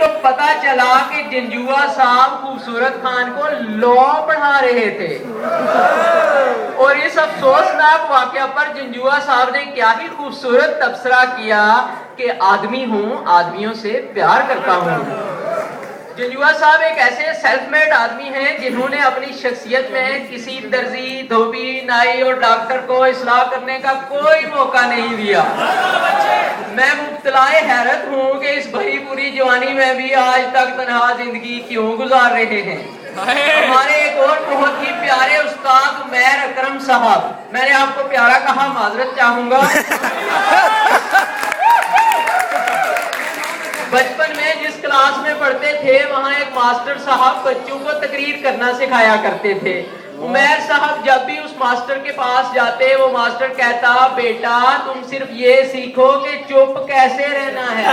को पता चला कि जंजुआ साहब खूबसूरत खान को लॉ पढ़ा रहे थे और इस अफसोसनाक वाकया पर जंजुआ साहब ने क्या ही खूबसूरत तबसरा किया कि आदमी हूँ, आदमियों से प्यार करता हूँ। जंजुआ साहब एक ऐसे सेल्फ मेड आदमी हैं जिन्होंने अपनी शख्सियत में किसी दर्जी, धोबी, नाई और डॉक्टर को इस्लाह करने का कोई मौका नहीं दिया। मैं मुब्तलाए हैरत हूँ कि इस भरी पूरी जवानी में भी आज तक तन्हा जिंदगी क्यों गुजार रहे हैं। हमारे एक और बहुत ही प्यारे उस्ताद उमैर अकरम साहब, मैंने आपको प्यारा कहा, माजरत चाहूंगा। बचपन में जिस क्लास में पढ़ते थे वहाँ एक मास्टर साहब बच्चों को तकरीर करना सिखाया करते थे। उमैर साहब जब भी उस मास्टर के पास जाते, वो मास्टर कहता, बेटा तुम सिर्फ ये सीखो कि चुप कैसे रहना है।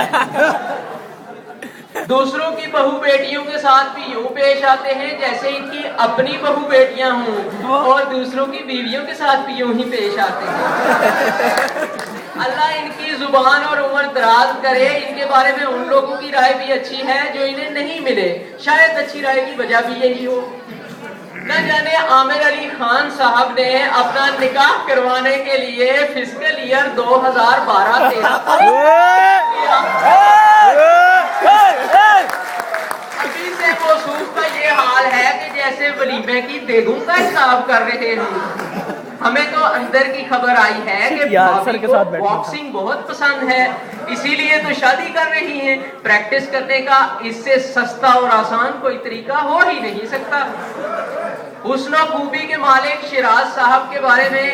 दूसरों की बहू बेटियों के साथ भी यूं पेश आते हैं जैसे इनकी अपनी बहू बेटियां हों और दूसरों की बीवियों के साथ भी यूं ही पेश आते हैं। अल्लाह इनकी जुबान और उम्र दराज करे। इनके बारे में उन लोगों की राय भी अच्छी है जो इन्हें नहीं मिले, शायद अच्छी राय की वजह भी यही हो। न जाने आमिर अली खान साहब ने अपना निकाह करवाने के लिए फिस्कल ईयर 2012-13 अभी से मौसूफ का ये हाल है कि जैसे वलीमे की देगों का हिसाब कर रहे हैं। हमें तो अंदर की खबर आई है कि भाभी को बॉक्सिंग बहुत पसंद है, इसीलिए तो शादी कर रही हैं। प्रैक्टिस करने का इससे सस्ता और आसान कोई तरीका हो ही नहीं सकता। हुस्न खूबी के मालिक शिराज साहब के बारे में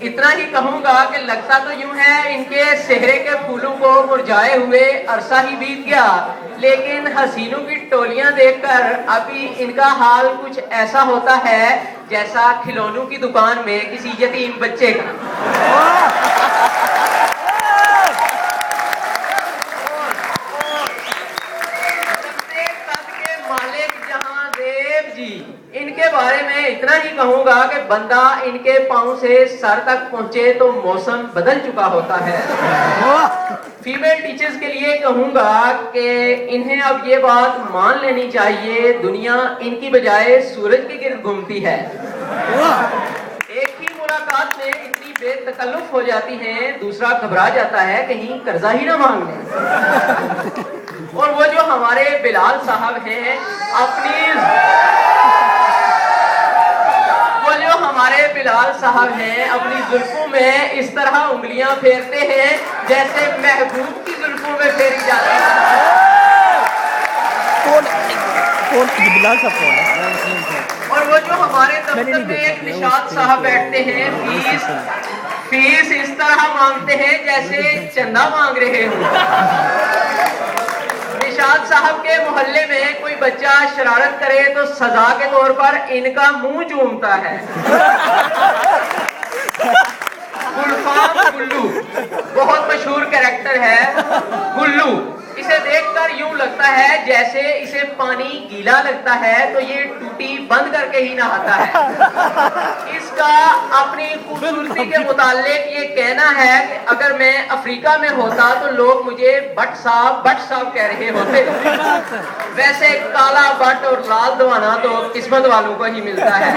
इतना ही कहूंगा कि लगता तो यूं है इनके सेहरे के फूलों को मुरझाए हुए अरसा ही बीत गया, लेकिन हसीनों की टोलियां देखकर अभी इनका हाल कुछ ऐसा होता है जैसा खिलौनों की दुकान में किसी यतीम बच्चे का। इनके बारे में इतना ही कहूंगा कि बंदा इनके पांव से सर तक पहुंचे तो मौसम बदल चुका होता है। फीमेल टीचर्स के लिए कहूंगा कि इन्हें अब ये बात मान लेनी चाहिए, दुनिया इनकी बजाय सूरज के गिर्द घूमती है। एक ही मुलाकात में इतनी बेतकल्लुफ हो जाती है, दूसरा घबरा जाता है कहीं कर्जा ही ना मांग ले। और वो जो हमारे बिलाल साहब हैं अपनी जुल्फों में इस तरह उंगलियां फेरते हैं जैसे महबूब की जुल्फों में फेरी जाती है। और वो जो हमारे दफ्तर में एक निशात साहब बैठते हैं, फीस इस तरह मांगते हैं जैसे चंदा मांग रहे हो। निशात साहब के मोहल्ले में कोई बच्चा शरारत करे तो सजा के तौर पर इनका मुंह चूमता है। गुलफाम गुल्लू बहुत मशहूर कैरेक्टर है। गुल्लू इसे देखकर यूं लगता है जैसे इसे पानी गीला लगता है तो ये टूटी बंद करके ही नहाता है। इसका अपनी खूबसूरती के मुतालिक ये कहना है कि अगर मैं अफ्रीका में होता तो लोग मुझे बट साहब कह रहे होते। वैसे काला बट और लाल दवाना तो किस्मत वालों को ही मिलता है।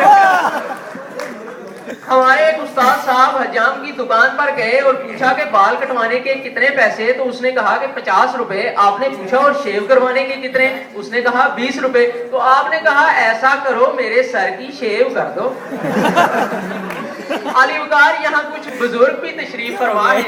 हमारे एक उस्ताद साहब हजाम की दुकान पर गए और पूछा कि बाल कटवाने के कितने पैसे, तो उसने कहा कि 50 रुपए। आपने पूछा और शेव करवाने के कितने, उसने कहा 20 रुपए। तो आपने कहा ऐसा करो मेरे सर की शेव कर दो। अली वकार यहाँ कुछ बुजुर्ग भी तशरीफ फरमा है,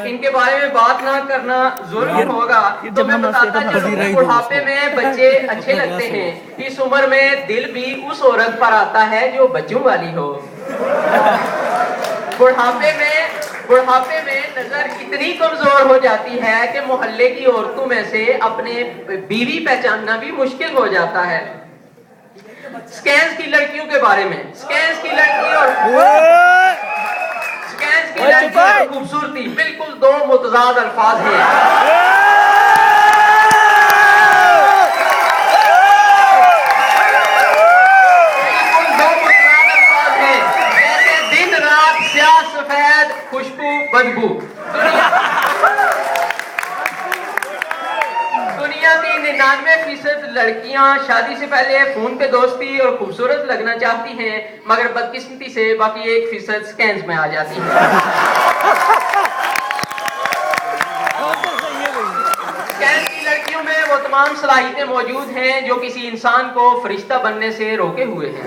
इनके बारे में बात ना करना जुल्म होगा। तो मैं बताता चलूं, बुढ़ापे में बच्चे अच्छे लगते हैं, इस उम्र में दिल भी उस औरत पर आता है जो बच्चों वाली हो। बुढ़ापे में नजर इतनी कमजोर हो जाती है कि मोहल्ले की औरतों में से अपने बीवी पहचानना भी मुश्किल हो जाता है। स्कैंस की लड़कियों के बारे में, स्कैंस की लड़की और खूबसूरती बिल्कुल दो मुतजाद अल्फाज हैं। खुशबू बदबू 99% लड़कियां शादी से पहले फोन पे दोस्ती और खूबसूरत लगना चाहती हैं, मगर बदकिस्मती से बाकी 1% स्कैम्स में आ जाती हैं। स्कैम्स की लड़कियों में वो तमाम सलाहियतें मौजूद हैं जो किसी इंसान को फरिश्ता बनने से रोके हुए हैं।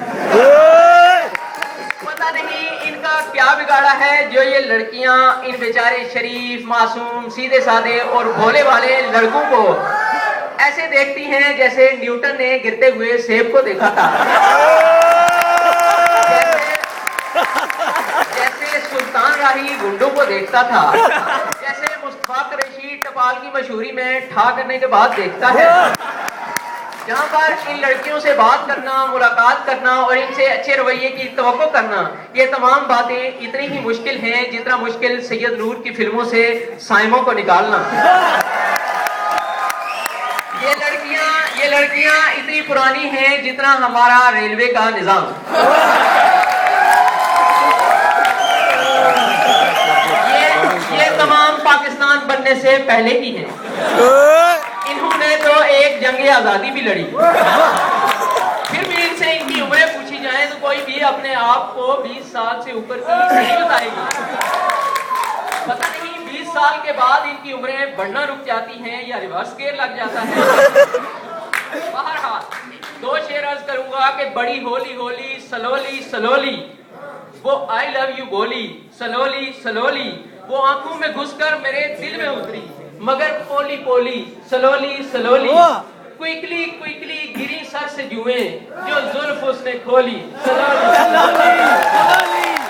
पता नहीं इनका क्या बिगाड़ा है जो ये लड़कियां इन बेचारे शरीफ, मासूम, सीधे साधे और भोले वाले लड़कों को ऐसे देखती हैं जैसे न्यूटन ने गिरते हुए सेब को देखा था, जैसे सुल्तान राही गुंडों को देखता था, जैसे मुस्तफा कुरैशी टपाल की मशहूरी में ठा करने के बाद देखता है। जहाँ पर इन लड़कियों से बात करना, मुलाकात करना और इनसे अच्छे रवैये की तवक्को करना, ये तमाम बातें इतनी ही मुश्किल हैं जितना मुश्किल सैयद नूर की फिल्मों से साइमों को निकालना। ये लड़कियां इतनी पुरानी हैं जितना हमारा रेलवे का निजाम। ये तमाम पाकिस्तान बनने से पहले की हैं। इन्होंने तो एक जंग आजादी भी लड़ी। फिर भी इनसे इनकी उम्रें पूछी जाए तो कोई भी अपने आप को 20 साल से ऊपर की नहीं बताएगी। पता नहीं 20 साल के बाद इनकी उम्रें बढ़ना रुक जाती हैं या रिवर्स गेयर लग जाता है। बहरहाल 2 शेर अर्ज करूंगा कि बड़ी होली होली सलोली सलोली, वो आई लव यू बोली सलोली सलोली, वो आंखों में घुसकर मेरे दिल में उतरी, मगर पोली पोली सलोली सलोली, क्विकली क्विकली गिरी सर से जुए जो जुल्फ उसने खोली सलोली सलोली सलोली।